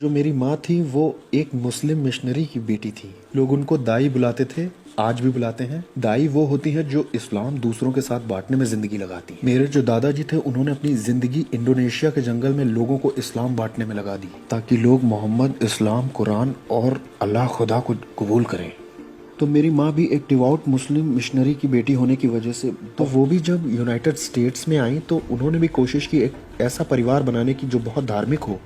जो मेरी माँ थी वो एक मुस्लिम मिशनरी की बेटी थी। लोग उनको दाई बुलाते थे, आज भी बुलाते हैं। दाई वो होती है जो इस्लाम दूसरों के साथ बांटने में जिंदगी लगाती। मेरे जो दादाजी थे उन्होंने अपनी जिंदगी इंडोनेशिया के जंगल में लोगों को इस्लाम बांटने में लगा दी ताकि लोग मोहम्मद, इस्लाम, कुरान और अल्लाह खुदा को कबूल करें। तो मेरी माँ भी एक डिवोट मुस्लिम मिशनरी की बेटी होने की वजह से, तो वो भी जब यूनाइटेड स्टेट्स में आई तो उन्होंने भी कोशिश की एक ऐसा परिवार बनाने की जो बहुत धार्मिक हो।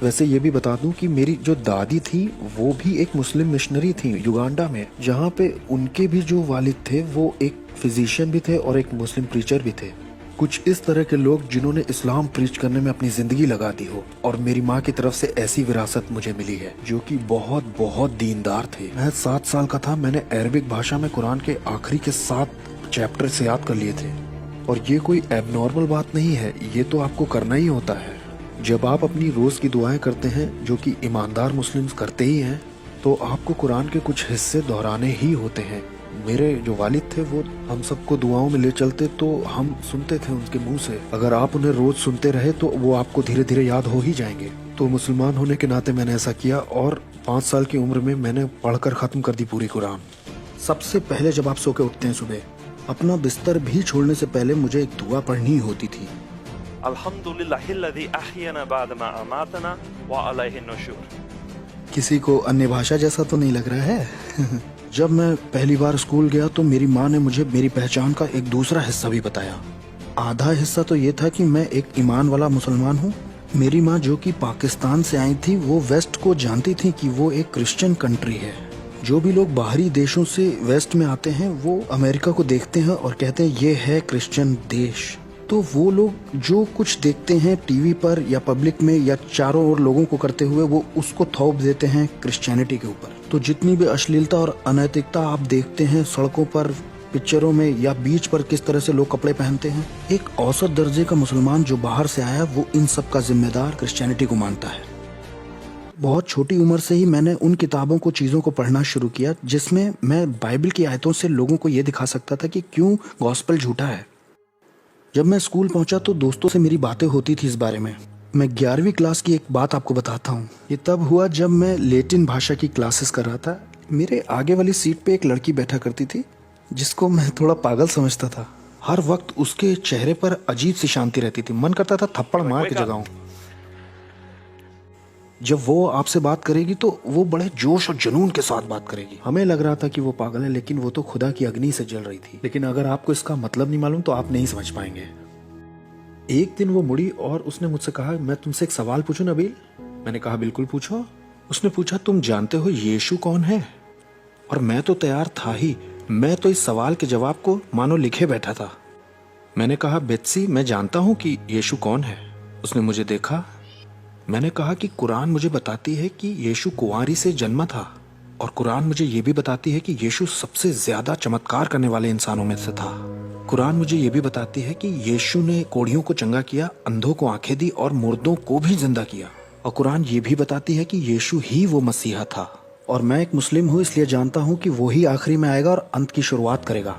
वैसे ये भी बता दूं कि मेरी जो दादी थी वो भी एक मुस्लिम मिशनरी थी युगांडा में, जहाँ पे उनके भी जो वालिद थे वो एक फिजिशियन भी थे और एक मुस्लिम प्रीचर भी थे। कुछ इस तरह के लोग जिन्होंने इस्लाम प्रीच करने में अपनी जिंदगी लगा दी हो, और मेरी माँ की तरफ से ऐसी विरासत मुझे मिली है जो कि बहुत बहुत दीनदार थे। मैं 7 साल का था, मैंने अरबिक भाषा में कुरान के आखिरी के 7 चैप्टर से याद कर लिए थे। और ये कोई एबनॉर्मल बात नहीं है, ये तो आपको करना ही होता है। जब आप अपनी रोज की दुआएं करते हैं, जो कि ईमानदार मुस्लिम्स करते ही हैं, तो आपको कुरान के कुछ हिस्से दोहराने ही होते हैं। मेरे जो वालिद थे वो हम सबको दुआओं में ले चलते, तो हम सुनते थे उनके मुंह से। अगर आप उन्हें रोज सुनते रहे तो वो आपको धीरे धीरे याद हो ही जाएंगे। तो मुसलमान होने के नाते मैंने ऐसा किया और 5 साल की उम्र में मैंने पढ़कर खत्म कर दी पूरी कुरान। सबसे पहले जब आप सो के उठते हैं सुबह, अपना बिस्तर भी छोड़ने से पहले मुझे एक दुआ पढ़नी होती थी। अल्हम्दुलिल्लाहिल्लज़ी अहयना बअदमा अमातना व अलैहि नुशूर। किसी को अन्य भाषा जैसा तो नहीं लग रहा है? जब मैं पहली बार स्कूल गया तो मेरी माँ ने मुझे मेरी पहचान का एक दूसरा हिस्सा भी बताया। आधा हिस्सा तो ये था कि मैं एक ईमान वाला मुसलमान हूँ। मेरी माँ जो कि पाकिस्तान से आई थी वो वेस्ट को जानती थी कि वो एक क्रिश्चियन कंट्री है। जो भी लोग बाहरी देशों से वेस्ट में आते हैं वो अमेरिका को देखते हैं और कहते हैं ये है क्रिश्चियन देश। तो वो लोग जो कुछ देखते हैं टीवी पर या पब्लिक में या चारों ओर लोगों को करते हुए, वो उसको थोप देते हैं क्रिश्चियनिटी के ऊपर। तो जितनी भी अश्लीलता और अनैतिकता आप देखते हैं सड़कों पर, पिक्चरों में या बीच पर, किस तरह से लोग कपड़े पहनते हैं, एक औसत दर्जे का मुसलमान जो बाहर से आया वो इन सब का जिम्मेदार क्रिश्चियनिटी को मानता है। बहुत छोटी उम्र से ही मैंने उन किताबों को, चीज़ों को पढ़ना शुरू किया जिसमें मैं बाइबल की आयतों से लोगों को ये दिखा सकता था कि क्यों गॉस्पेल झूठा है। जब मैं स्कूल पहुंचा तो दोस्तों से मेरी बातें होती थी इस बारे में। मैं 11वीं क्लास की एक बात आपको बताता हूँ। ये तब हुआ जब मैं लैटिन भाषा की क्लासेस कर रहा था। मेरे आगे वाली सीट पे एक लड़की बैठा करती थी जिसको मैं थोड़ा पागल समझता था। हर वक्त उसके चेहरे पर अजीब सी शांति रहती थी, मन करता था थप्पड़ मार के जगाऊं। जब वो आपसे बात करेगी तो वो बड़े जोश और जुनून के साथ बात करेगी। हमें लग रहा था कि वो पागल है, लेकिन वो तो खुदा की अग्नि से जल रही थी। लेकिन अगर आपको इसका मतलब नहीं मालूम तो आप नहीं समझ पाएंगे। एक दिन वो मुड़ी और उसने मुझसे कहा, मैं तुमसे एक सवाल पूछूं नबील? मैंने कहा बिल्कुल पूछो। उसने पूछा, तुम जानते हो यीशु कौन है? और मैं तो तैयार था ही, मैं तो इस सवाल के जवाब को मानो लिखे बैठा था। मैंने कहा, बेत्सी मैं जानता हूं कि यीशु कौन है। उसने मुझे देखा। मैंने कहा कि कुरान मुझे बताती है कि यीशु कुंवारी से जन्मा था, और कुरान मुझे ये भी बताती है कि यीशु सबसे ज्यादा चमत्कार करने वाले इंसानों में से था। कुरान मुझे ये भी बताती है कि यीशु ने कोढ़ियों को चंगा किया, अंधों को आंखें दी और मुर्दों को भी जिंदा किया। और कुरान ये भी बताती है कि यीशु ही वो मसीहा था। और मैं एक मुस्लिम हूँ, इसलिए जानता हूँ कि वो ही आखिरी में आएगा और अंत की शुरुआत करेगा।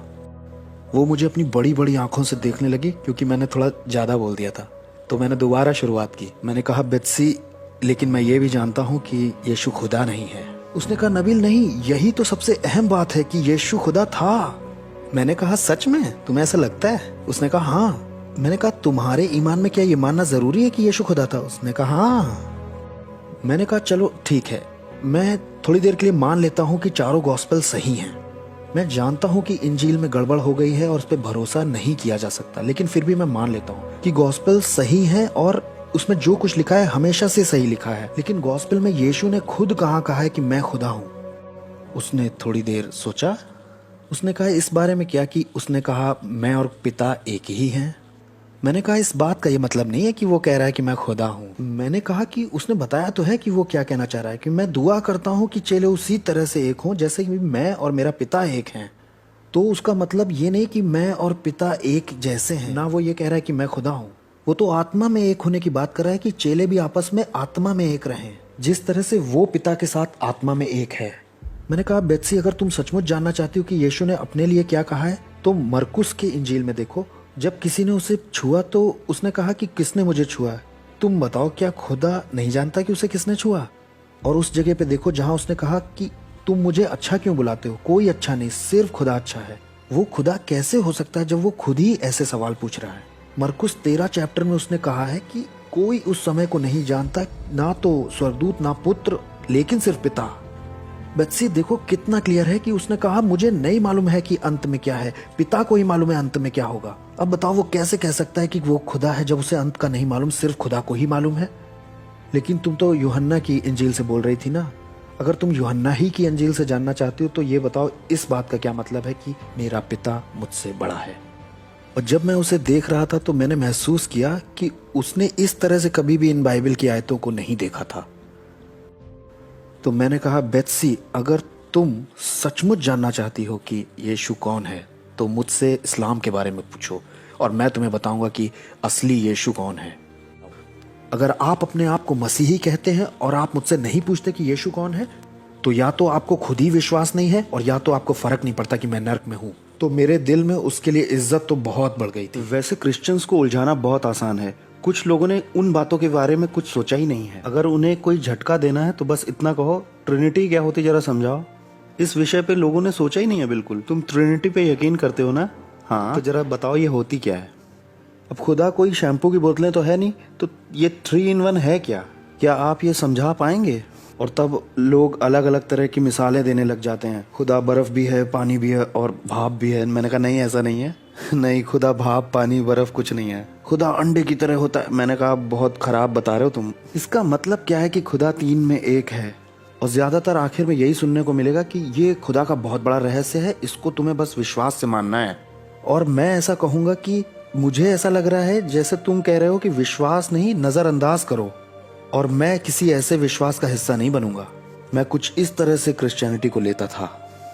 वो मुझे अपनी बड़ी बड़ी आंखों से देखने लगी क्योंकि मैंने थोड़ा ज्यादा बोल दिया था। तो मैंने दोबारा शुरुआत की। मैंने कहा, बेत्सी लेकिन मैं ये भी जानता हूँ कि यीशु खुदा नहीं है। उसने कहा, नबील नहीं, यही तो सबसे अहम बात है कि यीशु खुदा था। मैंने कहा, सच में? तुम्हें ऐसा लगता है? उसने कहा, हाँ। मैंने कहा, तुम्हारे ईमान में क्या ये मानना जरूरी है कि यीशु खुदा था? उसने कहा, हाँ। मैंने कहा, चलो ठीक है, मैं थोड़ी देर के लिए मान लेता हूँ कि चारों गॉस्पेल सही हैं। मैं जानता हूँ कि इंजील में गड़बड़ हो गई है और उस पर भरोसा नहीं किया जा सकता, लेकिन फिर भी मैं मान लेता हूँ कि गॉस्पेल सही है और उसमें जो कुछ लिखा है हमेशा से सही लिखा है। लेकिन गॉस्पेल में यीशु ने खुद कहा है कि मैं खुदा हूँ। उसने थोड़ी देर सोचा। उसने कहा, इस बारे में क्या? कि उसने कहा, मैं और पिता एक ही हैं। मैंने कहा, इस बात का ये मतलब नहीं है कि वो कह रहा है कि मैं खुदा हूँ। मैंने कहा कि उसने बताया तो है कि वो क्या कहना चाह रहा है, कि मैं दुआ करता हूँ कि चेले उसी तरह से एक हों जैसे कि मैं और मेरा पिता एक हैं। तो उसका मतलब ये नहीं कि मैं और पिता एक जैसे हैं, ना वो ये कह रहा है कि मैं खुदा हूँ। वो तो आत्मा में एक होने की बात कर रहा है कि चेले भी आपस में आत्मा में एक रहें, जिस तरह से वो पिता के साथ आत्मा में एक है। मैंने कहा, बेत्सी अगर तुम सचमुच जानना चाहती हो कि यीशु ने अपने लिए क्या कहा है तो मरकुस के इंजील में देखो। जब किसी ने उसे छुआ तो उसने कहा कि किसने मुझे छुआ? तुम बताओ, क्या खुदा नहीं जानता कि उसे किसने छुआ? और उस जगह पे देखो जहां उसने कहा कि तुम मुझे अच्छा क्यों बुलाते हो, कोई अच्छा नहीं, सिर्फ खुदा अच्छा है। वो खुदा कैसे हो सकता है जब वो खुद ही ऐसे सवाल पूछ रहा है। मरकुस 13 चैप्टर में उसने कहा है कि कोई उस समय को नहीं जानता, ना तो स्वर्गदूत ना पुत्र, लेकिन सिर्फ पिता। बच्ची देखो कितना क्लियर है कि उसने कहा मुझे नहीं मालूम है कि अंत में क्या है, पिता को ही मालूम है अंत में क्या होगा। अब बताओ वो कैसे कह सकता है कि वो खुदा है जब उसे अंत का नहीं मालूम, सिर्फ खुदा को ही मालूम है। लेकिन तुम तो यूहन्ना की इंजील से बोल रही थी ना। अगर तुम यूहन्ना ही की इंजील से जानना चाहती हो तो ये बताओ इस बात का क्या मतलब है कि मेरा पिता मुझसे बड़ा है। और जब मैं उसे देख रहा था तो मैंने महसूस किया कि उसने इस तरह से कभी भी इन बाइबल की आयतों को नहीं देखा था। तो मैंने कहा बेत्सी, अगर तुम सचमुच जानना चाहती हो कि यीशु कौन है तो मुझसे इस्लाम के बारे में पूछो और मैं तुम्हें बताऊंगा कि असली यीशु कौन है। अगर आप अपने आप को मसीही कहते हैं और आप मुझसे नहीं पूछते कि यीशु कौन है, तो या तो आपको खुद ही विश्वास नहीं है और या तो आपको फर्क नहीं पड़ता कि मैं नर्क में हूँ। तो मेरे दिल में उसके लिए इज्जत तो बहुत बढ़ गई थी। वैसे क्रिश्चियंस को उलझाना बहुत आसान है। कुछ लोगों ने उन बातों के बारे में कुछ सोचा ही नहीं है। अगर उन्हें कोई झटका देना है तो बस इतना कहो, ट्रिनिटी क्या होती जरा समझाओ। इस विषय पे लोगों ने सोचा ही नहीं है बिल्कुल। तुम ट्रिनिटी पे यकीन करते हो ना? हाँ, तो जरा बताओ ये होती क्या है। अब खुदा कोई शैम्पू की बोतलें तो है नहीं, तो ये 3 in 1 है क्या आप ये समझा पाएंगे? और तब लोग अलग अलग तरह की मिसालें देने लग जाते हैं। खुदा बर्फ भी है, पानी भी है और भाप भी है। मैंने कहा नहीं, ऐसा नहीं है। नहीं, खुदा भाप पानी बर्फ कुछ नहीं है। खुदा अंडे की तरह होता है। मैंने कहा बहुत खराब बता रहे हो तुम। इसका मतलब क्या है कि खुदा 3 में 1 है। और ज्यादातर आखिर में यही सुनने को मिलेगा कि ये खुदा का बहुत बड़ा रहस्य है, इसको तुम्हें बस विश्वास से मानना है। और मैं ऐसा कहूंगा कि मुझे ऐसा लग रहा है जैसे तुम कह रहे हो कि विश्वास नहीं, नजरअंदाज करो। और मैं किसी ऐसे विश्वास का हिस्सा नहीं बनूंगा। मैं कुछ इस तरह से क्रिश्चियनिटी को लेता था।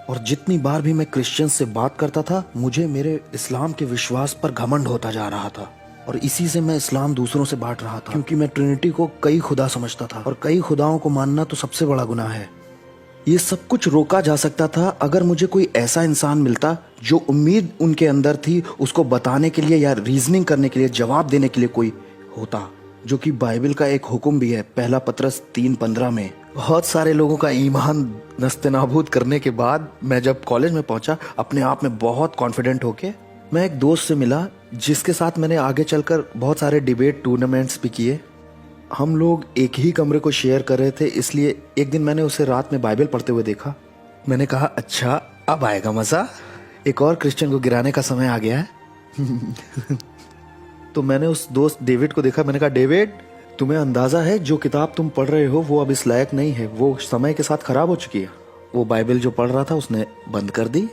और जितनी बार भी मैं क्रिश्चियन से बात करता था, मुझे मेरे इस्लाम के विश्वास पर घमंड होता जा रहा था। और इसी से मैं इस्लाम दूसरों से बांट रहा था, क्योंकि मैं ट्रिनिटी को कई खुदा समझता था और कई खुदाओं को मानना तो सबसे बड़ा गुनाह है। ये सब कुछ रोका जा सकता था अगर मुझे कोई ऐसा इंसान मिलता जो उम्मीद उनके अंदर थी उसको बताने के लिए या रीजनिंग करने के लिए, जवाब देने के लिए कोई होता, जो कि बाइबल का एक हुक्म भी है, पहला पतरस 3:15 में। बहुत सारे लोगों का ईमान नस्तेनाबूद करने के बाद मैं जब कॉलेज में पहुंचा, अपने आप में बहुत कॉन्फिडेंट होके मैं एक दोस्त से मिला जिसके साथ मैंने आगे चलकर बहुत सारे डिबेट टूर्नामेंट्स भी किए। हम लोग एक ही कमरे को शेयर कर रहे थे, इसलिए एक दिन मैंने उसे रात में बाइबल पढ़ते हुए देखा। मैंने कहा अच्छा, अब आएगा मजा, एक और क्रिश्चियन को गिराने का समय आ गया है। तो मैंने उस दोस्त डेविड को देखा। मैंने कहा डेविड, तुम्हें अंदाजा है जो किताब तुम पढ़ रहे हो वो अब इस लायक नहीं है, वो समय के साथ खराब हो चुकी है। वो बाइबल जो पढ़ रहा था उसने बंद कर दी।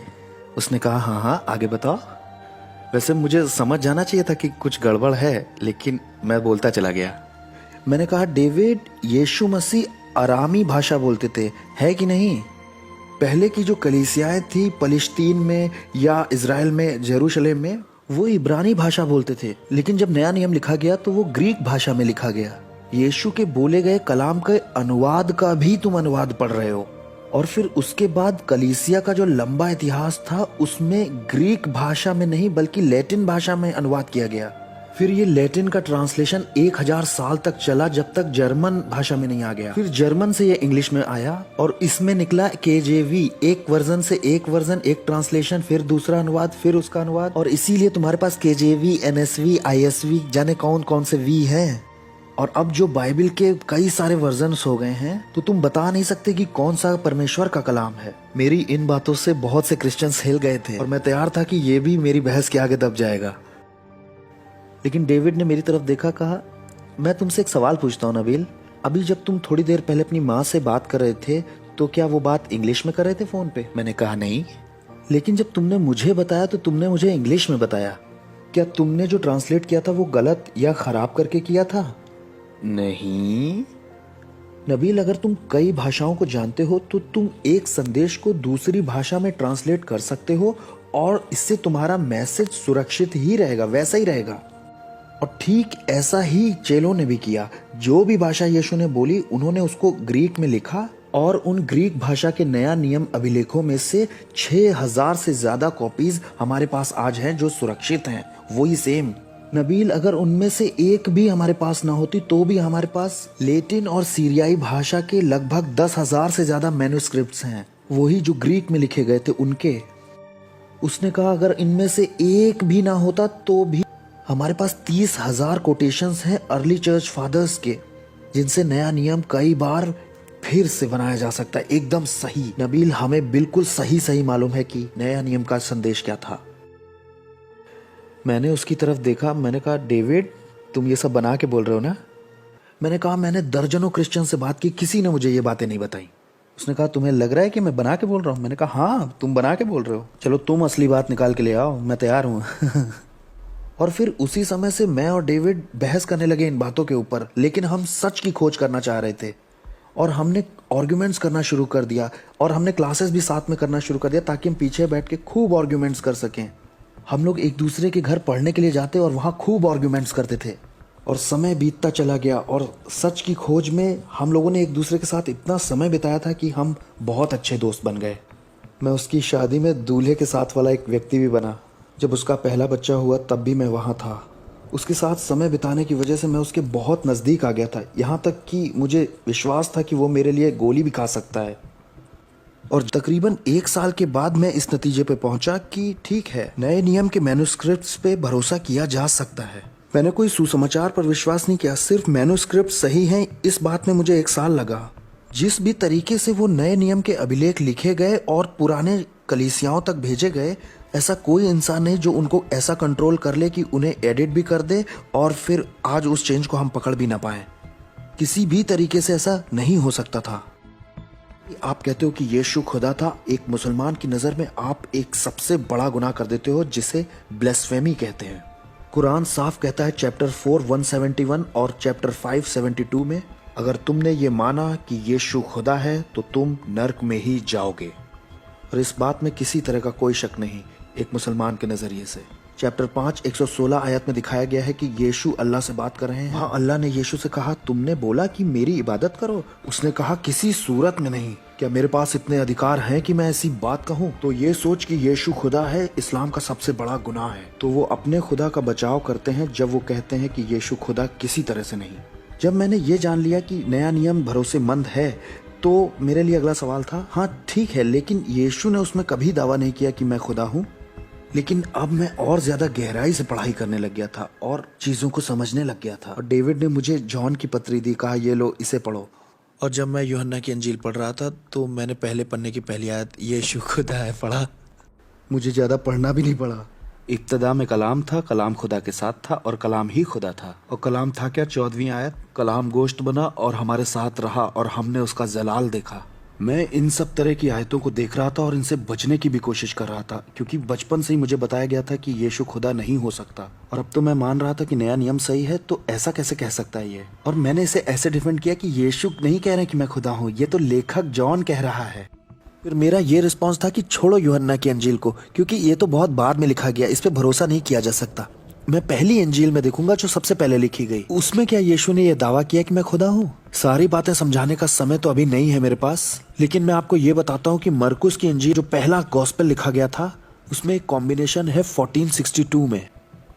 उसने कहा हाँ हाँ आगे बताओ। वैसे मुझे समझ जाना चाहिए था कि कुछ गड़बड़ है, लेकिन मैं बोलता चला गया। मैंने कहा डेविड, यीशु मसीह अरामी भाषा बोलते थे, है कि नहीं? पहले की जो कलीसियाएं थी फलस्तीन में या इजराइल में, जेरूशलेम में, वो इब्रानी भाषा बोलते थे। लेकिन जब नया नियम लिखा गया तो वो ग्रीक भाषा में लिखा गया। यीशु के बोले गए कलाम के अनुवाद का भी तुम अनुवाद पढ़ रहे हो। और फिर उसके बाद कलीसिया का जो लंबा इतिहास था उसमें ग्रीक भाषा में नहीं बल्कि लैटिन भाषा में अनुवाद किया गया। फिर ये लैटिन का ट्रांसलेशन 1000 साल तक चला जब तक जर्मन भाषा में नहीं आ गया। फिर जर्मन से ये इंग्लिश में आया और इसमें निकला KJV, एक वर्जन से एक वर्जन, एक ट्रांसलेशन, फिर दूसरा अनुवाद, फिर उसका अनुवाद। और इसीलिए तुम्हारे पास KJV, NSV, ISV, जाने कौन कौन से V हैं। और अब जो बाइबल के कई सारे वर्जन्स हो गए हैं तो तुम बता नहीं सकते कि कौन सा परमेश्वर का कलाम है। मेरी इन बातों से बहुत से क्रिश्चियंस हिल गए थे और मैं तैयार था कि ये भी मेरी बहस के आगे दब जाएगा। लेकिन डेविड ने मेरी तरफ देखा, कहा मैं तुमसे एक सवाल पूछता हूँ नबील, अभी जब तुम थोड़ी देर पहले अपनी माँ से बात कर रहे थे तो क्या वो बात इंग्लिश में कर रहे थे फोन पे? मैंने कहा नहीं। लेकिन जब तुमने मुझे बताया तो तुमने मुझे इंग्लिश में बताया। क्या तुमने जो ट्रांसलेट किया था वो गलत या खराब करके किया था? नहीं नबील, अगर तुम कई भाषाओं को जानते हो तो तुम एक संदेश को दूसरी भाषा में ट्रांसलेट कर सकते हो और इससे तुम्हारा मैसेज सुरक्षित ही रहेगा, वैसा ही रहेगा। और ठीक ऐसा ही चेलों ने भी किया। जो भी भाषा यीशु ने बोली उन्होंने उसको ग्रीक में लिखा और उन ग्रीक भाषा के नया नियम अभिलेखों में से 6000 से ज्यादा कॉपीज हमारे पास आज हैं जो सुरक्षित हैं, वही सेम। नबील, अगर उनमें से एक भी हमारे पास ना होती तो भी हमारे पास लैटिन और सीरियाई भाषा के लगभग 10,000 से ज्यादा मैन्युस्क्रिप्ट्स हैं, वही जो ग्रीक में लिखे गए थे उनके। उसने कहा अगर इनमें से एक भी ना होता तो भी हमारे पास 30,000 कोटेशंस हैं अर्ली चर्च फादर्स के, जिनसे नया नियम कई बार फिर से बनाया जा सकता है एकदम सही। नबील, हमें बिल्कुल सही सही मालूम है कि नया नियम का संदेश क्या था। मैंने उसकी तरफ देखा, मैंने कहा डेविड तुम ये सब बना के बोल रहे हो ना? मैंने कहा मैंने दर्जनों क्रिश्चियन से बात की, किसी ने मुझे ये बातें नहीं बताई। उसने कहा तुम्हें लग रहा है कि मैं बना के बोल रहा हूँ? मैंने कहा हाँ तुम बना के बोल रहे हो, चलो तुम असली बात निकाल के ले आओ, मैं तैयार हूँ। और फिर उसी समय से मैं और डेविड बहस करने लगे इन बातों के ऊपर, लेकिन हम सच की खोज करना चाह रहे थे और हमने आर्ग्यूमेंट्स करना शुरू कर दिया और हमने क्लासेस भी साथ में करना शुरू कर दिया ताकि हम पीछे बैठ के खूब आर्ग्यूमेंट्स कर सकें। हम लोग एक दूसरे के घर पढ़ने के लिए जाते और वहाँ खूब आर्ग्यूमेंट्स करते थे और समय बीतता चला गया और सच की खोज में हम लोगों ने एक दूसरे के साथ इतना समय बिताया था कि हम बहुत अच्छे दोस्त बन गए। मैं उसकी शादी में दूल्हे के साथ वाला एक व्यक्ति भी बना। जब उसका पहला बच्चा हुआ तब भी मैं वहाँ था। उसके साथ समय बिताने की वजह से मैं उसके बहुत नज़दीक आ गया था, यहाँ तक कि मुझे विश्वास था कि वो मेरे लिए गोली भी खा सकता है। और तकरीबन 1 साल के बाद मैं इस नतीजे पे पहुंचा कि ठीक है, नए नियम के मैन्युस्क्रिप्ट्स पे भरोसा किया जा सकता है। मैंने कोई सुसमाचार पर विश्वास नहीं किया, सिर्फ मैन्युस्क्रिप्ट सही हैं इस बात में मुझे 1 साल लगा। जिस भी तरीके से वो नए नियम के अभिलेख लिखे गए और पुराने कलीसियाओं तक भेजे गए, ऐसा कोई इंसान नहीं जो उनको ऐसा कंट्रोल कर ले कि उन्हें एडिट भी कर दे और फिर आज उस चेंज को हम पकड़ भी ना पाए। किसी भी तरीके से ऐसा नहीं हो सकता था। आप कहते हो कि यीशु खुदा था, एक मुसलमान की नज़र में आप एक सबसे बड़ा गुनाह कर देते हो जिसे ब्लेस्फेमी कहते हैं। कुरान साफ कहता है चैप्टर 4:171 और चैप्टर 5:72 में, अगर तुमने ये माना कि यीशु खुदा है तो तुम नर्क में ही जाओगे। और इस बात में किसी तरह का कोई शक नहीं एक मुसलमान के नजरिए से। चैप्टर 5:116 आयत में दिखाया गया है कि यीशु अल्लाह से बात कर रहे हैं। हाँ, अल्लाह ने यीशु से कहा तुमने बोला कि मेरी इबादत करो। उसने कहा किसी सूरत में नहीं। क्या मेरे पास इतने अधिकार हैं कि मैं ऐसी बात कहूँ? तो ये सोच कि यीशु खुदा है इस्लाम का सबसे बड़ा गुनाह है। तो वो अपने खुदा का बचाव करते हैं जब वो कहते हैं कि यीशु खुदा किसी तरह से नहीं। जब मैंने ये जान लिया कि नया नियम भरोसेमंद है तो मेरे लिए अगला सवाल था, हाँ ठीक है, लेकिन यीशु ने उसमें कभी दावा नहीं किया कि मैं खुदा हूँ। लेकिन अब मैं और ज्यादा गहराई से पढ़ाई करने लग गया था और चीजों को समझने लग गया था। और डेविड ने मुझे जॉन की पत्री दी, कहा ये लो इसे पढ़ो। और जब मैं यूहन्ना की अंजील पढ़ रहा था तो मैंने पहले पन्ने की पहली आयत यीशु खुदा है पढ़ा। मुझे ज्यादा पढ़ना भी नहीं पड़ा। इब्तदा में कलाम था, कलाम खुदा के साथ था और कलाम ही खुदा था। और कलाम था क्या? 14वीं आयत, कलाम गोश्त बना और हमारे साथ रहा और हमने उसका जलाल देखा। मैं इन सब तरह की आयतों को देख रहा था और इनसे बचने की भी कोशिश कर रहा था क्योंकि बचपन से ही मुझे बताया गया था कि यीशु खुदा नहीं हो सकता। और अब तो मैं मान रहा था कि नया नियम सही है, तो ऐसा कैसे कह सकता है ये। और मैंने इसे ऐसे डिफेंड किया कि यीशु नहीं कह रहे कि मैं खुदा हूँ, ये तो लेखक जॉन कह रहा है। फिर मेरा ये रिस्पॉन्स था कि छोड़ो यूहन्ना की अंजील को, क्योंकि ये तो बहुत बाद में लिखा गया, इस पे भरोसा नहीं किया जा सकता। मैं पहली अंजील में देखूंगा जो सबसे पहले लिखी गई। उसमें क्या यीशु ने यह दावा किया कि मैं खुदा हूँ? सारी बातें समझाने का समय तो अभी नहीं है मेरे पास, लेकिन मैं आपको ये बताता हूँ कि मरकुस की अंजील जो पहला गॉस्पेल लिखा गया था उसमें एक कॉम्बिनेशन है 1462 में।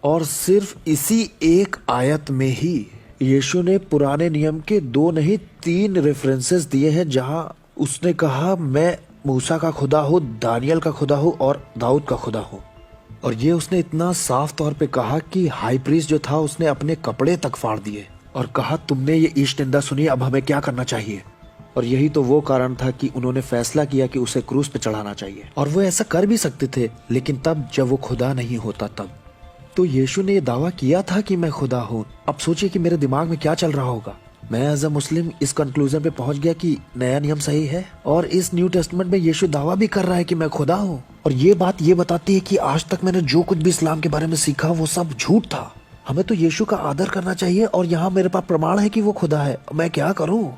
और सिर्फ इसी एक आयत में ही यीशु ने पुराने नियम के 2 नहीं 3 रेफरेंसेस दिए हैं जहां उसने कहा मैं मूसा का खुदा हूँ, दानियल का खुदा हूँ और दाऊद का खुदा हूँ। और ये उसने इतना साफ तौर पे कहा कि हाई प्रीस्ट जो था उसने अपने कपड़े तक फाड़ दिए और कहा तुमने ये ईश निंदा सुनी, अब हमें क्या करना चाहिए। और यही तो वो कारण था कि उन्होंने फैसला किया कि उसे क्रूस पे चढ़ाना चाहिए। और वो ऐसा कर भी सकते थे, लेकिन तब जब वो खुदा नहीं होता तब। तो यीशु ने ये दावा किया था कि मैं खुदा हूँ। अब सोचिए कि मेरे दिमाग में क्या चल रहा होगा। मैं एज अ मुस्लिम इस कंक्लूजन पे पहुंच गया कि नया नियम सही है और इस न्यू टेस्टमेंट में यीशु दावा भी कर रहा है कि मैं खुदा हूँ। और ये बात ये बताती है कि आज तक मैंने जो कुछ भी इस्लाम के बारे में सीखा वो सब झूठ था। हमें तो यीशु का आदर करना चाहिए और यहाँ मेरे पास प्रमाण है कि वो खुदा है। मैं क्या करूँ?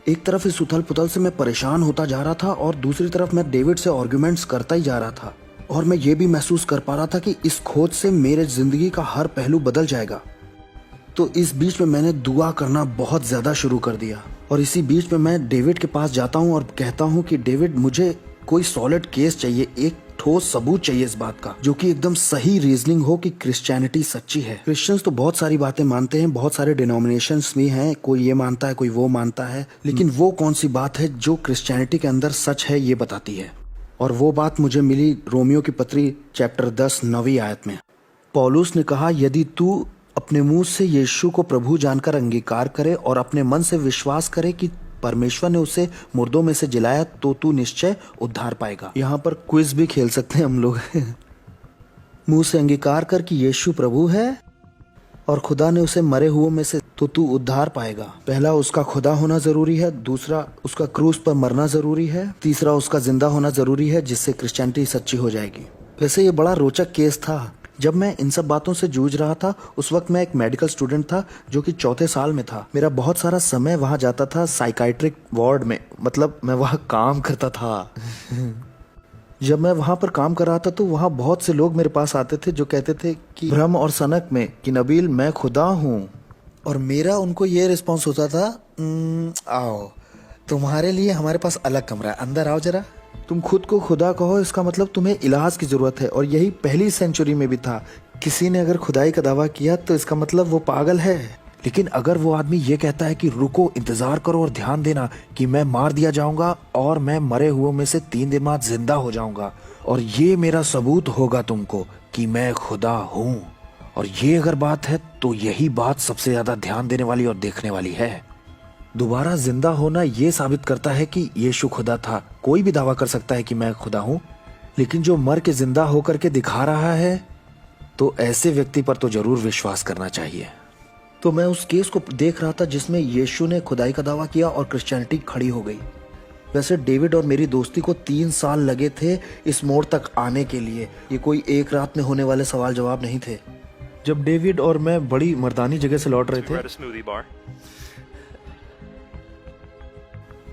एक तरफ इस उथल पुथल से मैं परेशान होता जा रहा था और दूसरी तरफ मैं डेविड से आर्ग्यूमेंट्स करता ही जा रहा था। और मैं ये भी महसूस कर पा रहा था कि इस खोज से मेरे जिंदगी का हर पहलू बदल जाएगा। तो इस बीच में मैंने दुआ करना बहुत ज्यादा शुरू कर दिया। और इसी बीच में मैं डेविड के पास जाता हूँ और कहता हूँ कि डेविड मुझे कोई सॉलिड केस चाहिए, एक ठोस सबूत चाहिए इस बात का, जो कि एकदम सही रीजनिंग हो कि क्रिश्चियनिटी सच्ची है। क्रिश्चियंस तो बहुत सारी बातें मानते हैं, बहुत सारे डिनोमिनेशंस भी हैं, कोई ये मानता है कोई वो मानता है, लेकिन वो कौन सी बात है जो क्रिश्चियनिटी के अंदर सच है ये बताती है। और वो बात मुझे मिली रोमियो की पत्री चैप्टर 10 9वीं आयत में। पौलुस ने कहा, यदि तू अपने मुंह से यीशु को प्रभु जानकर अंगीकार करे और अपने मन से विश्वास करे कि परमेश्वर ने उसे मुर्दों में से जिलाया तो तू निश्चय उद्धार पाएगा। यहाँ पर क्विज भी खेल सकते हैं हम लोग। मुंह से अंगीकार कर कि यीशु प्रभु है और खुदा ने उसे मरे हुओं में से तो तू उद्धार पाएगा। पहला उसका खुदा होना जरूरी है, दूसरा उसका क्रूस पर मरना जरूरी है, तीसरा उसका जिंदा होना जरूरी है, जिससे क्रिश्चियनिटी सच्ची हो जाएगी। वैसे ये बड़ा रोचक केस था। जब मैं इन सब बातों से जूझ रहा था उस वक्त मैं एक मेडिकल स्टूडेंट था जो कि 4थे साल में था। मेरा बहुत सारा समय वहां जाता था साइकाइट्रिक वार्ड में, मतलब मैं वहां काम करता था। जब मैं वहां पर काम कर रहा था तो वहां बहुत से लोग मेरे पास आते थे जो कहते थे कि भ्रम और सनक में कि नबील मैं खुदा हूँ, और मेरा उनको ये रिस्पॉन्स होता था, आओ तुम्हारे लिए हमारे पास अलग कमरा है, अंदर आओ जरा। तुम खुद को खुदा कहो, इसका मतलब तुम्हें इलाज की जरूरत है। और यही पहली सेंचुरी में भी था। किसी ने अगर खुदाई का दावा किया तो इसका मतलब वो पागल है। लेकिन अगर वो आदमी ये कहता है कि रुको, इंतजार करो और ध्यान देना कि मैं मार दिया जाऊंगा और मैं मरे हुए में से 3 दिन बाद जिंदा हो जाऊंगा और ये मेरा सबूत होगा तुमको कि मैं खुदा हूँ, और ये अगर बात है तो यही बात सबसे ज्यादा ध्यान देने वाली और देखने वाली है। दोबारा जिंदा होना ये साबित करता है कि यीशु खुदा था। कोई भी दावा कर सकता है कि मैं खुदा हूं, लेकिन जो मर के जिंदा होकर के दिखा रहा है तो ऐसे व्यक्ति पर तो जरूर विश्वास करना चाहिए। तो मैं उस केस को देख रहा था जिसमें यीशु ने खुदाई का दावा किया और क्रिश्चियनिटी खड़ी हो गई। वैसे डेविड और मेरी दोस्ती को 3 साल लगे थे इस मोड़ तक आने के लिए। ये कोई एक रात में होने वाले सवाल जवाब नहीं थे। जब डेविड और मैं बड़ी मर्दानी जगह से लौट रहे थे,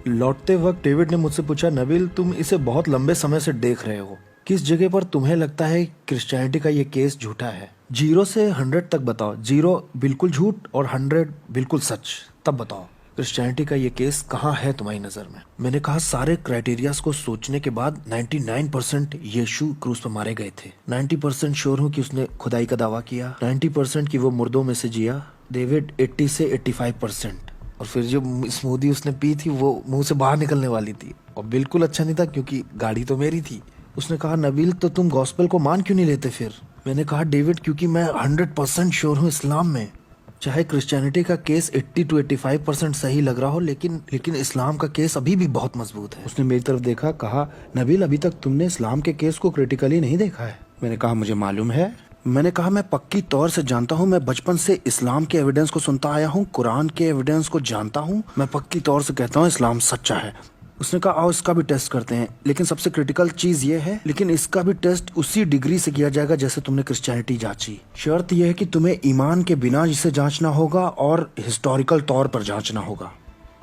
लौटते वक्त डेविड ने मुझसे पूछा, नबील तुम इसे बहुत लंबे समय से देख रहे हो, किस जगह पर तुम्हें लगता है क्रिश्चियनिटी का ये केस झूठा है? 0 से 100 तक बताओ। 0 बिल्कुल झूठ और 100 बिल्कुल सच। तब बताओ क्रिश्चियनिटी का ये केस कहाँ है तुम्हारी नजर में? मैंने कहा, सारे क्राइटेरियाज को सोचने के बाद 99% यीशु क्रूस पर मारे गए थे। 90% श्योर हूँ कि उसने खुदाई का दावा किया। 90% कि वो मुर्दों में से जिया। डेविड 80 से 85%। और फिर जो स्मूदी उसने पी थी वो मुंह से बाहर निकलने वाली थी और बिल्कुल अच्छा नहीं था क्योंकि गाड़ी तो मेरी थी। उसने कहा, नबील तो तुम गॉस्पेल को मान क्यों नहीं लेते फिर? मैंने कहा, डेविड क्योंकि मैं 100% श्योर हूँ इस्लाम में। चाहे क्रिश्चियनिटी का केस 80 to 85% सही लग रहा हो, लेकिन इस्लाम का केस अभी भी बहुत मजबूत है। उसने मेरी तरफ देखा, कहा, नबील अभी तक तुमने इस्लाम के केस को क्रिटिकली नहीं देखा है। मैंने कहा, मुझे मालूम है। मैंने कहा, मैं पक्की तौर से जानता हूँ। मैं बचपन से इस्लाम के एविडेंस को सुनता आया हूँ, कुरान के एविडेंस को जानता हूँ। मैं पक्की तौर से कहता हूँ इस्लाम सच्चा है। उसने कहा, आओ इसका भी टेस्ट करते हैं, लेकिन सबसे क्रिटिकल चीज ये है, लेकिन इसका भी टेस्ट उसी डिग्री से किया जाएगा जैसे तुमने क्रिश्चियनिटी जांची। शर्त यह है कि तुम्हें ईमान के बिना इसे जांचना होगा और हिस्टोरिकल तौर पर जांचना होगा,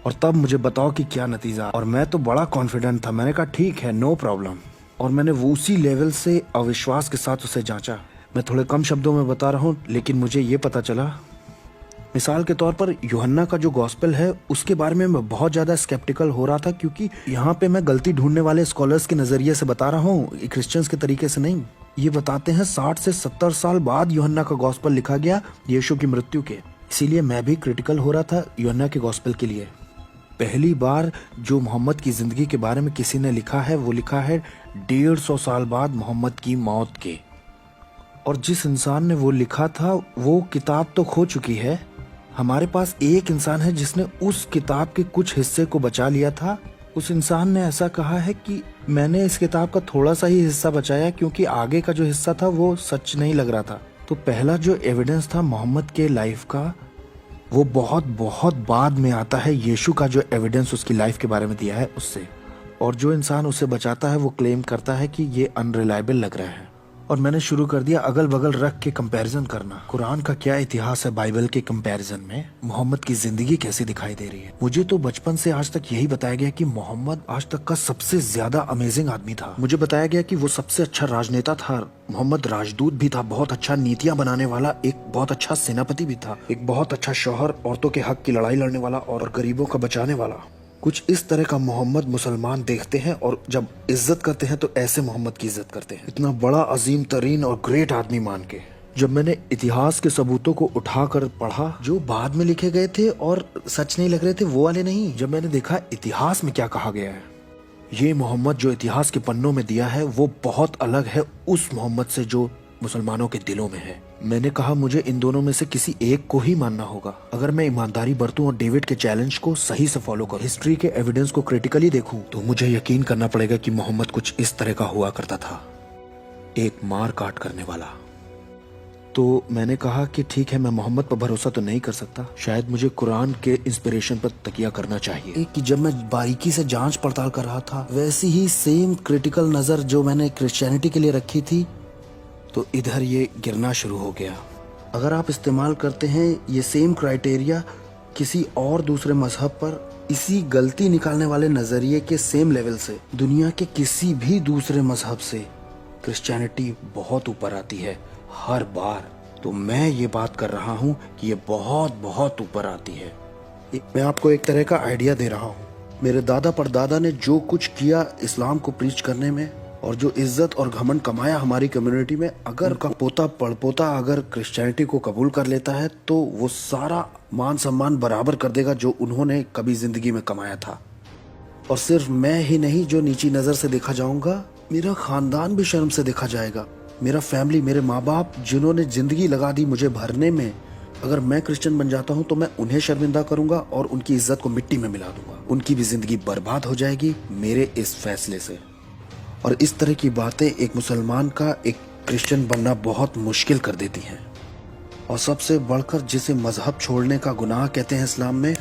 और तब मुझे बताओ कि क्या नतीजा। और मैं तो बड़ा कॉन्फिडेंट था। मैंने कहा, ठीक है, नो प्रॉब्लम। और मैंने वो उसी लेवल से अविश्वास के साथ उसे जांचा। मैं थोड़े कम शब्दों में बता रहा हूँ, लेकिन मुझे ये पता चला, मिसाल के तौर पर यूहन्ना का जो गॉस्पेल है उसके बारे में मैं बहुत ज्यादा स्केप्टिकल हो रहा था, क्योंकि यहाँ पे मैं गलती ढूंढने वाले स्कॉलर्स के नजरिए से बता रहा हूँ, क्रिश्चियंस के तरीके से नहीं। ये बताते हैं 60 से 70 साल बाद यूहन्ना का गॉस्पेल लिखा गया यीशु की मृत्यु के। इसीलिए मैं भी क्रिटिकल हो रहा था यूहन्ना के गॉस्पेल के लिए। पहली बार जो मोहम्मद की जिंदगी के बारे में किसी ने लिखा है वो लिखा है 150 साल बाद मोहम्मद की मौत के। और जिस इंसान ने वो लिखा था वो किताब तो खो चुकी है। हमारे पास एक इंसान है जिसने उस किताब के कुछ हिस्से को बचा लिया था। उस इंसान ने ऐसा कहा है कि मैंने इस किताब का थोड़ा सा ही हिस्सा बचाया क्योंकि आगे का जो हिस्सा था वो सच नहीं लग रहा था। तो पहला जो एविडेंस था मोहम्मद के लाइफ का वो बहुत बहुत बाद में आता है यीशु का जो एविडेंस उसकी लाइफ के बारे में दिया है उससे। और जो इंसान उसे बचाता है वो क्लेम करता है कि ये अनरिलायबल लग रहा है। और मैंने शुरू कर दिया अगल बगल रख के कंपैरिजन करना। कुरान का क्या इतिहास है बाइबल के कंपैरिजन में, मोहम्मद की जिंदगी कैसी दिखाई दे रही है। मुझे तो बचपन से आज तक यही बताया गया कि मोहम्मद आज तक का सबसे ज्यादा अमेजिंग आदमी था। मुझे बताया गया कि वो सबसे अच्छा राजनेता था। मोहम्मद राजदूत भी था, बहुत अच्छा नीतियां बनाने वाला, एक बहुत अच्छा सेनापति भी था, एक बहुत अच्छा शौहर, औरतों के हक की लड़ाई लड़ने वाला और गरीबों का बचाने वाला। कुछ इस तरह का मोहम्मद मुसलमान देखते हैं और जब इज्जत करते हैं तो ऐसे मोहम्मद की इज्जत करते हैं, इतना बड़ा अजीम तरीन और ग्रेट आदमी मान के। जब मैंने इतिहास के सबूतों को उठाकर पढ़ा जो बाद में लिखे गए थे और सच नहीं लग रहे थे, वो वाले नहीं, जब मैंने देखा इतिहास में क्या कहा गया है, ये मोहम्मद जो इतिहास के पन्नों में दिया है वो बहुत अलग है उस मोहम्मद से जो मुसलमानों के दिलों में है। मैंने कहा मुझे इन दोनों में से किसी एक को ही मानना होगा। अगर मैं ईमानदारी बरतूं और डेविड के चैलेंज को सही से फॉलो करूं, हिस्ट्री के एविडेंस को क्रिटिकली देखूं, तो मुझे यकीन करना पड़ेगा कि मोहम्मद कुछ इस तरह का हुआ करता था, एक मार काट करने वाला। तो मैंने कहा कि ठीक है, मैं मोहम्मद पर भरोसा तो नहीं कर सकता, शायद मुझे कुरान के इंस्पिरेशन पर तकिया करना चाहिए। कि जब मैं बारीकी से जांच पड़ताल कर रहा था, वैसी ही सेम क्रिटिकल नजर जो मैंने क्रिश्चियनिटी के लिए रखी थी, तो इधर ये गिरना शुरू हो गया। अगर आप इस्तेमाल करते हैं ये सेम क्राइटेरिया किसी और दूसरे मजहब पर, इसी गलती निकालने वाले नजरिए के सेम लेवल से, दुनिया के किसी भी दूसरे मजहब से क्रिश्चियनिटी बहुत ऊपर आती है हर बार। तो मैं ये बात कर रहा हूँ कि ये बहुत बहुत ऊपर आती है। मैं आपको एक तरह का आइडिया दे रहा हूँ। मेरे दादा परदादा ने जो कुछ किया इस्लाम को प्रीच करने में, और जो इज्जत और घमंड कमाया हमारी कम्युनिटी में, अगर उनका पोता पड़पोता अगर क्रिश्चियनिटी को कबूल कर लेता है तो वो सारा मान सम्मान बराबर कर देगा जो उन्होंने कभी जिंदगी में कमाया था। और सिर्फ मैं ही नहीं, जो नीची नजर से देखा जाऊंगा, मेरा खानदान भी शर्म से देखा जाएगा। मेरा फैमिली, मेरे माँ बाप जिन्होंने जिंदगी लगा दी मुझे भरने में, अगर मैं क्रिश्चियन बन जाता हूँ तो मैं उन्हें शर्मिंदा करूंगा और उनकी इज्जत को मिट्टी में मिला दूंगा। उनकी भी जिंदगी बर्बाद हो जाएगी मेरे इस फैसले से। और इस तरह की बातें एक मुसलमान का एक क्रिश्चियन बनना बहुत मुश्किल कर देती हैं। और सबसे बढ़कर जिसे मजहब छोड़ने का गुनाह कहते हैं इस्लाम में,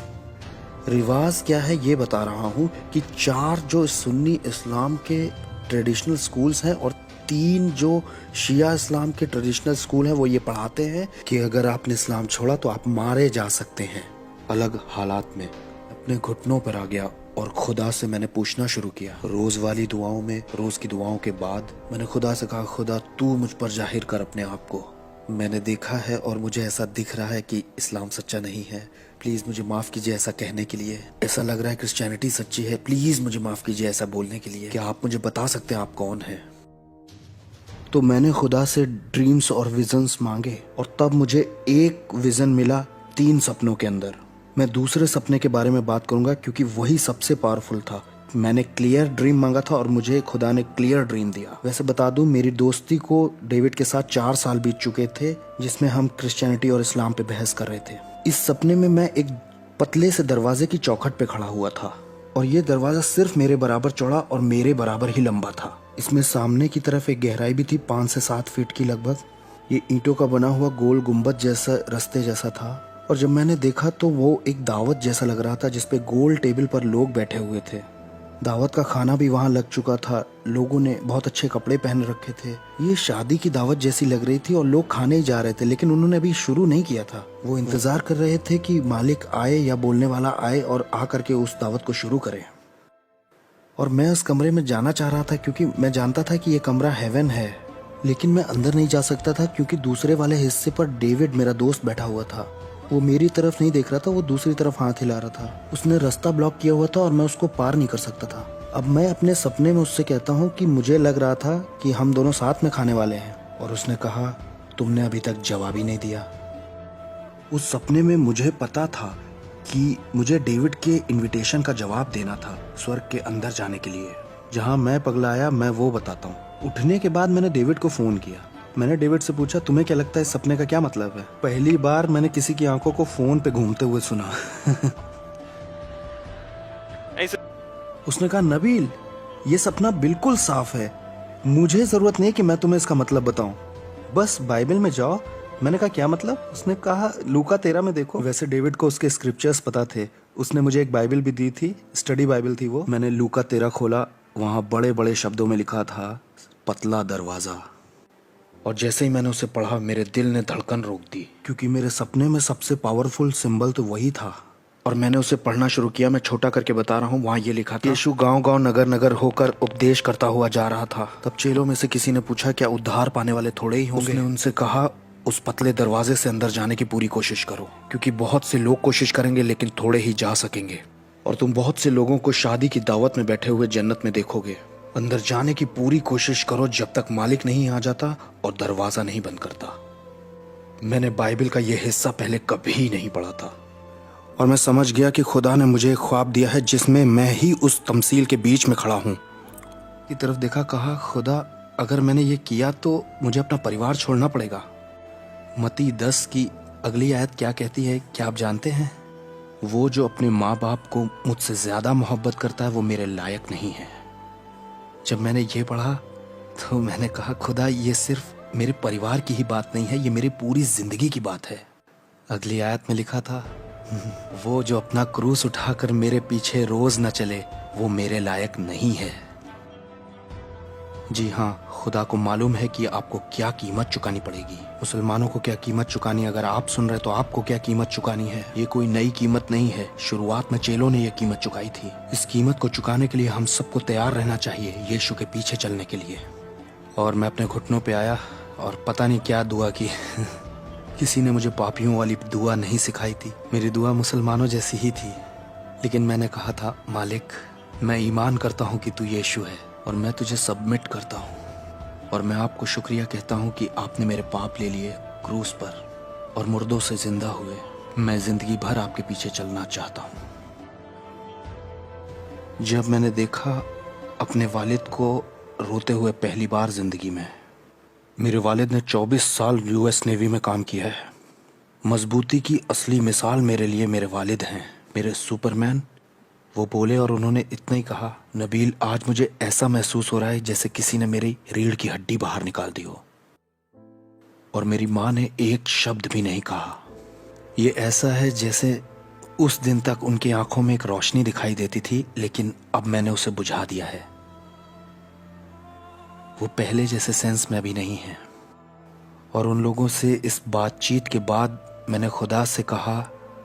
रिवाज क्या है ये बता रहा हूँ कि 4 जो सुन्नी इस्लाम के ट्रेडिशनल स्कूल्स हैं और 3 जो शिया इस्लाम के ट्रेडिशनल स्कूल हैं, वो ये पढ़ाते हैं कि अगर आपने इस्लाम छोड़ा तो आप मारे जा सकते हैं अलग हालात में। अपने घुटनों पर आ गया और खुदा से मैंने पूछना शुरू किया। रोज वाली दुआओं में, रोज की दुआओं के बाद मैंने खुदा से कहा, खुदा तू मुझ पर जाहिर कर अपने आप को। मैंने देखा है और मुझे ऐसा दिख रहा है कि इस्लाम सच्चा नहीं है, प्लीज मुझे माफ कीजिए ऐसा कहने के लिए। ऐसा लग रहा है क्रिश्चियनिटी सच्ची है, प्लीज मुझे माफ कीजिए ऐसा बोलने के लिए। क्या आप मुझे बता सकते हैं आप कौन हैं? तो मैंने खुदा से ड्रीम्स और विजन्स मांगे और तब मुझे एक विजन मिला 3 सपनों के अंदर। मैं दूसरे सपने के बारे में बात करूंगा क्योंकि वही सबसे पावरफुल था। मैंने क्लियर ड्रीम मांगा था और मुझे खुदा ने क्लियर ड्रीम दिया। वैसे बता दूं, मेरी दोस्ती को डेविड के साथ 4 साल बीत चुके थे जिसमें हम क्रिश्चियनिटी और इस्लाम पे बहस कर रहे थे। इस सपने में मैं एक पतले से दरवाजे की चौखट पे खड़ा हुआ था और ये दरवाजा सिर्फ मेरे बराबर चौड़ा और मेरे बराबर ही लंबा था। इसमें सामने की तरफ एक गहराई भी थी 5 से 7 फीट की लगभग। ये ईंटों का बना हुआ गोल गुम्बद जैसा रास्ते जैसा था और जब मैंने देखा तो वो एक दावत जैसा लग रहा था जिसपे गोल टेबल पर लोग बैठे हुए थे। दावत का खाना भी वहाँ लग चुका था, लोगों ने बहुत अच्छे कपड़े पहन रखे थे। ये शादी की दावत जैसी लग रही थी और लोग खाने ही जा रहे थे, लेकिन उन्होंने अभी शुरू नहीं किया था। वो इंतजार कर रहे थे कि मालिक आए या बोलने वाला आए और आ करके उस दावत को शुरू करे। और मैं उस कमरे में जाना चाह रहा था क्योंकि मैं जानता था कि ये कमरा हेवन है, लेकिन मैं अंदर नहीं जा सकता था क्योंकि दूसरे वाले हिस्से पर डेविड मेरा दोस्त बैठा हुआ था। वो मेरी तरफ नहीं देख रहा था, वो दूसरी तरफ हाथ हिला रहा था। उसने रास्ता ब्लॉक किया हुआ था और मैं उसको पार नहीं कर सकता था। अब मैं अपने सपने में उससे कहता हूँ कि मुझे लग रहा था कि हम दोनों साथ में खाने वाले हैं और उसने कहा, तुमने अभी तक जवाब ही नहीं दिया। उस सपने में मुझे पता था कि मुझे डेविड के इनविटेशन का जवाब देना था स्वर्ग के अंदर जाने के लिए। जहाँ मैं पगलाया मैं वो बताता हूँ। उठने के बाद मैंने डेविड को फोन किया। मैंने डेविड से पूछा, तुम्हें क्या लगता है इस सपने का क्या मतलब है? पहली बार मैंने किसी की आंखों को फोन पे घूमते हुए सुना। उसने कहा, नबील ये सपना बिल्कुल साफ है, मुझे जरूरत नहीं कि मैं तुम्हें इसका मतलब बताऊं, बस बाइबल में जाओ। मैंने कहा क्या मतलब? उसने कहा लूका 13 में देखो। वैसे डेविड को उसके स्क्रिप्चर्स पता थे, उसने मुझे एक बाइबल भी दी थी, स्टडी बाइबल थी वो। मैंने लूका 13 खोला, वहाँ बड़े बड़े शब्दों में लिखा था पतला दरवाजा। और जैसे ही मैंने उसे पढ़ा मेरे दिल ने धड़कन रोक दी, क्योंकि मेरे सपने में सबसे पावरफुल सिंबल तो वही था। और मैंने उसे पढ़ना शुरू किया। मैं छोटा करके बता रहा हूँ, वहाँ ये लिखा था, यीशु गांव-गांव नगर नगर होकर उपदेश करता हुआ जा रहा था। तब चेलों में से किसी ने पूछा, क्या उद्धार पाने वाले थोड़े ही होंगे? उसने उनसे कहा, उस पतले दरवाजे से अंदर जाने की पूरी कोशिश करो, क्योंकि बहुत से लोग कोशिश करेंगे लेकिन थोड़े ही जा सकेंगे। और तुम बहुत से लोगों को शादी की दावत में बैठे हुए जन्नत में देखोगे। अंदर जाने की पूरी कोशिश करो जब तक मालिक नहीं आ जाता और दरवाजा नहीं बंद करता। मैंने बाइबल का यह हिस्सा पहले कभी नहीं पढ़ा था और मैं समझ गया कि खुदा ने मुझे एक ख्वाब दिया है जिसमें मैं ही उस तमसील के बीच में खड़ा हूं। की तरफ देखा, कहा, खुदा अगर मैंने ये किया तो मुझे अपना परिवार छोड़ना पड़ेगा। मत्ती 10 की अगली आयत क्या कहती है, क्या आप जानते हैं? वो जो अपने माँ बाप को मुझसे ज्यादा मोहब्बत करता है वो मेरे लायक नहीं है। जब मैंने ये पढ़ा तो मैंने कहा, खुदा ये सिर्फ मेरे परिवार की ही बात नहीं है, ये मेरी पूरी जिंदगी की बात है। अगली आयत में लिखा था, वो जो अपना क्रूस उठाकर मेरे पीछे रोज न चले वो मेरे लायक नहीं है। जी हाँ, खुदा को मालूम है कि आपको क्या कीमत चुकानी पड़ेगी। मुसलमानों को क्या कीमत चुकानी, अगर आप सुन रहे तो आपको क्या कीमत चुकानी है। ये कोई नई कीमत नहीं है, शुरुआत में चेलों ने यह कीमत चुकाई थी। इस कीमत को चुकाने के लिए हम सबको तैयार रहना चाहिए, यीशु के पीछे चलने के लिए। और मैं अपने घुटनों पे आया और पता नहीं क्या दुआ की किसी ने मुझे पापियों वाली दुआ नहीं सिखाई थी, मेरी दुआ मुसलमानों जैसी ही थी। लेकिन मैंने कहा था, मालिक मैं ईमान करता हूँ कि तू यीशु है और मैं तुझे सबमिट करता हूँ और मैं आपको शुक्रिया कहता हूँ कि आपने मेरे पाप ले लिए क्रूस पर और मुर्दों से जिंदा हुए। मैं जिंदगी भर आपके पीछे चलना चाहता हूँ। जब मैंने देखा अपने वालिद को रोते हुए पहली बार जिंदगी में, मेरे वालिद ने 24 साल यूएस नेवी में काम किया है। मजबूती की असली मिसाल मेरे लिए मेरे वालिद हैं, मेरे सुपरमैन। वो बोले और उन्होंने इतना ही कहा, नबील आज मुझे ऐसा महसूस हो रहा है जैसे किसी ने मेरी रीढ़ की हड्डी बाहर निकाल दी हो। और मेरी माँ ने एक शब्द भी नहीं कहा। ये ऐसा है जैसे उस दिन तक उनकी आंखों में एक रोशनी दिखाई देती थी, लेकिन अब मैंने उसे बुझा दिया है। वो पहले जैसे सेंस में अभी नहीं है। और उन लोगों से इस बातचीत के बाद मैंने खुदा से कहा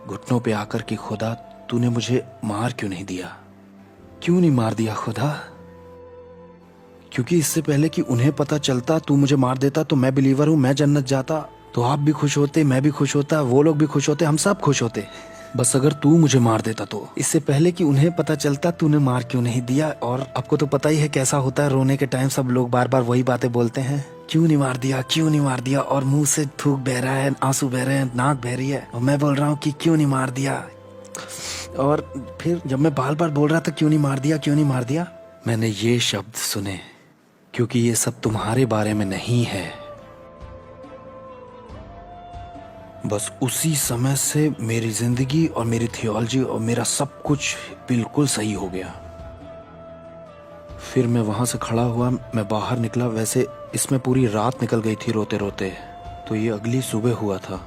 घुटनों पे आकर कि खुदा तूने मुझे मार क्यों नहीं दिया, क्यों नहीं मार दिया खुदा? क्योंकि इससे पहले कि उन्हें पता चलता तू मुझे मार देता तो मैं बिलीवर हूं, मैं जन्नत जाता तो आप भी खुश होते, मैं भी खुश होता, वो लोग भी खुश होते, हम सब खुश होते। बस अगर तू मुझे मार देता तो इससे पहले कि उन्हें पता चलता तूने मार क्यों नहीं दिया। और आपको तो पता ही है कैसा होता है, रोने के टाइम सब लोग बार बार वही बातें बोलते हैं, क्यों नहीं मार दिया, क्यों नहीं मार दिया। और मुंह से थूक बह रहा है, आंसू बह रहे हैं, नाक बह रही है और मैं बोल रहा हूँ कि क्यों नहीं मार दिया। और फिर जब मैं बार बार बोल रहा था क्यों नहीं मार दिया, क्यों नहीं मार दिया, मैंने ये शब्द सुने, क्योंकि ये सब तुम्हारे बारे में नहीं है। बस उसी समय से मेरी जिंदगी और मेरी थियोलॉजी और मेरा सब कुछ बिल्कुल सही हो गया। फिर मैं वहां से खड़ा हुआ, मैं बाहर निकला। वैसे इसमें पूरी रात निकल गई थी रोते रोते, तो ये अगली सुबह हुआ था।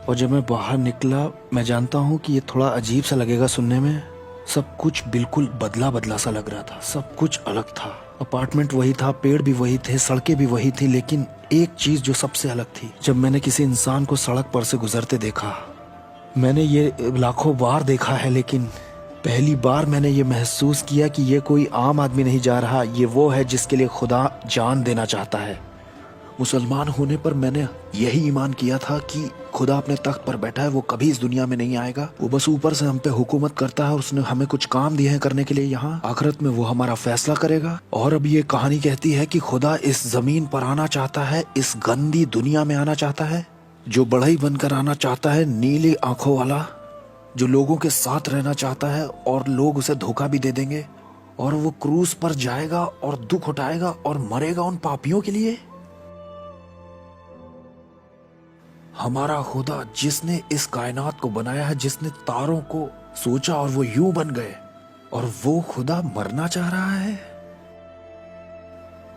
और जब मैं बाहर निकला, मैं जानता हूँ कि ये थोड़ा अजीब सा लगेगा सुनने में, सब कुछ बिल्कुल बदला बदला सा लग रहा था, सब कुछ अलग था। अपार्टमेंट वही था, पेड़ भी वही थे, सड़कें भी वही थी, लेकिन एक चीज जो सबसे अलग थी, जब मैंने किसी इंसान को सड़क पर से गुजरते देखा, मैंने ये लाखों बार देखा है, लेकिन पहली बार मैंने ये महसूस किया कि ये कोई आम आदमी नहीं जा रहा, ये वो है जिसके लिए खुदा जान देना चाहता है। मुसलमान होने पर मैंने यही ईमान किया था कि खुदा अपने तख्त पर बैठा है, वो कभी इस दुनिया में नहीं आएगा, वो बस ऊपर से हम पे हुकूमत करता है और उसने हमें कुछ काम दिए हैं करने के लिए यहाँ, आखिरत में वो हमारा फैसला करेगा। और अब ये कहानी कहती है कि खुदा इस जमीन पर आना चाहता है, इस गंदी दुनिया में आना चाहता है, जो बढ़ई बनकर आना चाहता है, नीली आंखों वाला, जो लोगों के साथ रहना चाहता है और लोग उसे धोखा भी दे देंगे, और वो क्रूस पर जाएगा और दुख उठाएगा और मरेगा उन पापियों के लिए। हमारा खुदा जिसने इस कायनात को बनाया है, जिसने तारों को सोचा और वो यूं बन गए, और वो खुदा मरना चाह रहा है।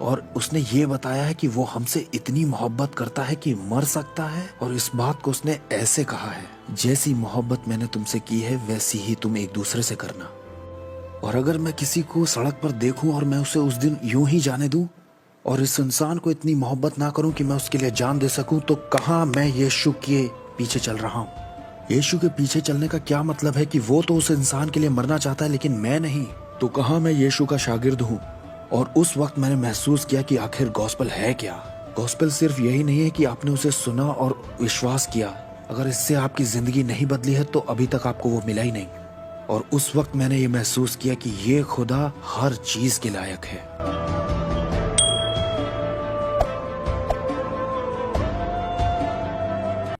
और उसने ये बताया है कि वो हमसे इतनी मोहब्बत करता है कि मर सकता है, और इस बात को उसने ऐसे कहा है, जैसी मोहब्बत मैंने तुमसे की है वैसी ही तुम एक दूसरे से करना। और अगर मैं किसी को सड़क पर देखूं और मैं उसे उस दिन यूं ही जाने दूं और इस इंसान को इतनी मोहब्बत ना करूं कि मैं उसके लिए जान दे सकूं, तो कहां मैं यीशु के पीछे चल रहा हूं। यीशु के पीछे चलने का क्या मतलब है कि वो तो उस इंसान के लिए मरना चाहता है लेकिन मैं नहीं, तो कहां मैं यीशु का शागिर्द हूं। और उस वक्त मैंने महसूस किया कि आखिर गॉस्पेल है क्या। गॉस्पेल सिर्फ यही नहीं है कि आपने उसे सुना और विश्वास किया, अगर इससे आपकी जिंदगी नहीं बदली है तो अभी तक आपको वो मिला ही नहीं। और उस वक्त मैंने ये महसूस किया कि ये खुदा हर चीज के लायक है।